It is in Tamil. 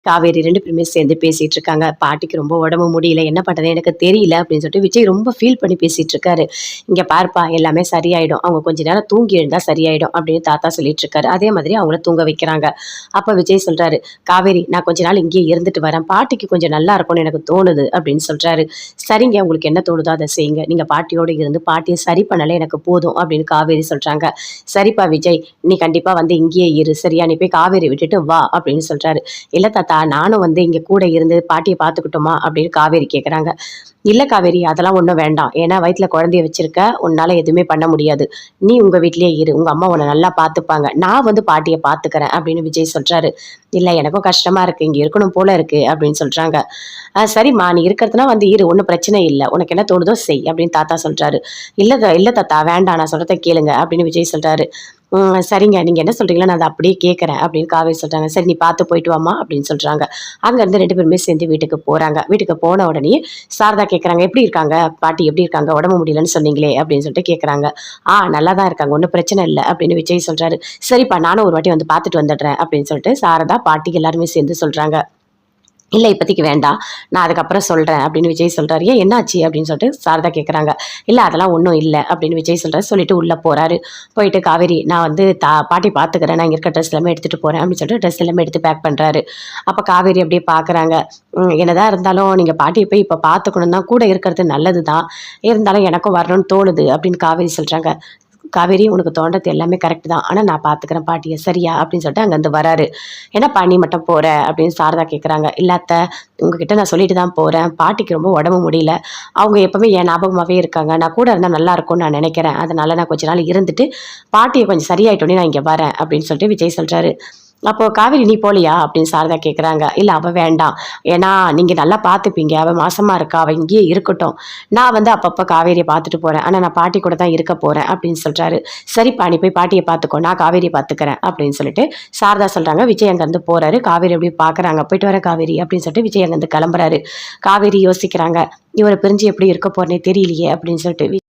காவேரி 2 பேருமே சேர்ந்து பேசிட்டு இருக்காங்க. பாட்டிக்கு ரொம்ப உடம்பு முடியல. என்ன பண்றது எனக்கு தெரியல அப்படின்னு சொல்லிட்டு விஜய் ரொம்ப ஃபீல் பண்ணி பேசிட்டு இருக்காரு. "இங்க பாருப்பா எல்லாமே சரியாயிடும். அவங்க கொஞ்ச நேரம் தூங்கி எழுந்தா சரியாயிடும்" அப்படின்னு தாத்தா சொல்லிட்டு இருக்காரு. அதே மாதிரி அவங்கள தூங்க வைக்கிறாங்க. அப்ப விஜய் சொல்றாரு, "காவேரி நான் கொஞ்ச நாள் இங்கேயே இருந்துட்டு வரேன். பாட்டிக்கு கொஞ்சம் நல்லா இருக்கும்னு எனக்கு தோணுது" அப்படின்னு சொல்றாரு. "சரிங்க உங்களுக்கு என்ன தோணுதோ அத செய்யுங்க. நீங்க பாட்டியோட இருந்து பாட்டிய சரி பண்ணாலே எனக்கு போதும்" அப்படின்னு காவேரி சொல்றாங்க. "சரிப்பா விஜய், நீ கண்டிப்பா வந்து இங்கேயே இரு. சரியா? நீ போய் காவேரி விட்டுட்டு வா" அப்படின்னு சொல்றாரு. "இல்ல தாத்தா நானும் வந்து இங்க கூட இருந்து பாட்டிய பார்த்துக்கட்டுமா?" அப்படின்னு காவேரி கேட்குறாங்க. "இல்ல காவேரி அதெல்லாம் ஒண்ணும் வேண்டாம். ஏன்னா வயித்துல குழந்தைய வச்சிருக்க. உன்னால எதுவுமே பண்ண முடியாது. நீ உங்க வீட்லயே இரு. உங்க அம்மா உன்ன நல்லா பார்த்துப்பாங்க. நான் வந்து பாட்டிய பார்த்துக்கிறேன்" அப்படின்னு விஜய் சொல்றாரு. "இல்ல எனக்கும் கஷ்டமா இருக்கு. இங்க இருக்கணும் போல இருக்கு" அப்படின்னு சொல்றாங்க. சரிம்மா நீ இருக்கிறதுனா வந்து இரு. ஒண்ணும் பிரச்சனை இல்ல. உனக்கு என்ன தோணுதோ செய்" அப்படின்னு தாத்தா சொல்றாரு. இல்ல தாத்தா வேண்டாம். நான் சொல்றத கேளுங்க" அப்படின்னு விஜய் சொல்றாரு. சரிங்க. நீங்க என்ன சொல்றீங்களோ நான் அத அப்படியே கேட்கிறேன்" அப்படின்னு காவேரி சொல்றாங்க. "சரி நீ பார்த்து போயிட்டு வாம்மா" அப்படின்னு சொல்றாங்க. அங்கருந்து 2 பேருமே சேர்ந்து வீட்டுக்கு போறாங்க. வீட்டுக்கு போன உடனேயே சாரதா கேட்குறாங்க, "எப்படி இருக்காங்க? பாட்டி எப்படி இருக்காங்க? உடம்பு முடியலன்னு சொன்னீங்களே" அப்படின்னு சொல்லிட்டு கேட்குறாங்க. நல்லா தான் இருக்காங்க. ஒண்ணும் பிரச்சனை இல்ல" அப்படின்னு விஜய் சொல்றாரு. "சரிப்பா நானும் ஒரு வாட்டி வந்து பார்த்துட்டு வந்துடுறேன்" அப்படின்னு சொல்லிட்டு சாரதா, பாட்டி எல்லாருமே சேர்ந்து சொல்றாங்க. "இல்ல இப்போதைக்கு வேண்டாம். நான் அதுக்கப்புறம் சொல்றேன்" அப்படின்னு விஜய் சொல்றாரு. "ஏன் என்னாச்சு?" அப்படின்னு சொல்லிட்டு சாரதா கேட்குறாங்க. "இல்ல அதெல்லாம் ஒண்ணும் இல்ல" அப்படின்னு விஜய் சொல்றாரு. சொல்லிட்டு உள்ள போறாரு. போயிட்டு "காவேரி நான் வந்து பாட்டி பார்த்துக்கிறேன். நான் இங்க இருக்க ட்ரெஸ் எல்லாமே எடுத்துட்டு போறேன்" அப்படின்னு சொல்லிட்டு ட்ரெஸ் எல்லாமே எடுத்து பேக் பண்றாரு. அப்ப காவேரி அப்படியே பார்க்குறாங்க. என்னதான் இருந்தாலும் நீங்க பாட்டிய போய் இப்ப பார்த்துக்கணும் தான். கூட இருக்கிறது நல்லது தான். இருந்தாலும் எனக்கும் வரணும்னு தோணுது" அப்படின்னு காவேரி சொல்றாங்க. "காவேரி உனக்கு தோன்றது எல்லாமே கரெக்ட் தான். ஆனா நான் பார்த்துக்கிறேன் பாட்டிய. சரியா?" அப்படின்னு சொல்லிட்டு அங்கருந்து வராரு. "என்னப்பா நீ மட்டும் போற?" அப்படின்னு சாரதா கேட்குறாங்க. "இல்ல அத்த, உங்ககிட்ட நான் சொல்லிட்டு தான் போறேன். பாட்டிக்கு ரொம்ப உடம்பு முடியல. அவங்க எப்பவுமே என் ஞாபகமாவே இருக்காங்க. நான் கூட இருந்தா நல்லா இருக்கும்னு நான் நினைக்கிறேன். அதனால நான் கொஞ்ச நாள் இருந்துட்டு, பாட்டிய கொஞ்சம் சரியாயிட்டோனே நான் இங்க வரேன்" அப்படின்னு சொல்லிட்டு விஜய் சொல்றாரு. அப்போ "காவேரி நீ போலியா?" அப்படின்னு சாரதா கேட்குறாங்க. "இல்ல அவ வேண்டாம். ஏன்னா நீங்க நல்லா பார்த்துப்பீங்க. அவ மாசமா இருக்கா. அவ இங்கேயே இருக்கட்டும். நான் வந்து அப்பப்ப காவேரிய பார்த்துட்டு போறேன். ஆனா நான் பாட்டி கூட தான் இருக்க போறேன்" அப்படின்னு சொல்றாரு. "சரிப்பா நீ போய் பாட்டிய பார்த்துக்கோ. நான் காவேரிய பார்த்துக்கிறேன்" அப்படின்னு சொல்லிட்டு சாரதா சொல்றாங்க. விஜய் அங்கருந்து போறாரு. காவேரி அப்படியே பார்க்குறாங்க. "போயிட்டு வரேன் காவேரி" அப்படின்னு சொல்லிட்டு விஜய் அங்கருந்து கிளம்புறாரு. காவேரி யோசிக்கிறாங்க. இவர பிரிஞ்சு எப்படி இருக்க போறேன்னே தெரியலையே அப்படின்னு சொல்லிட்டு.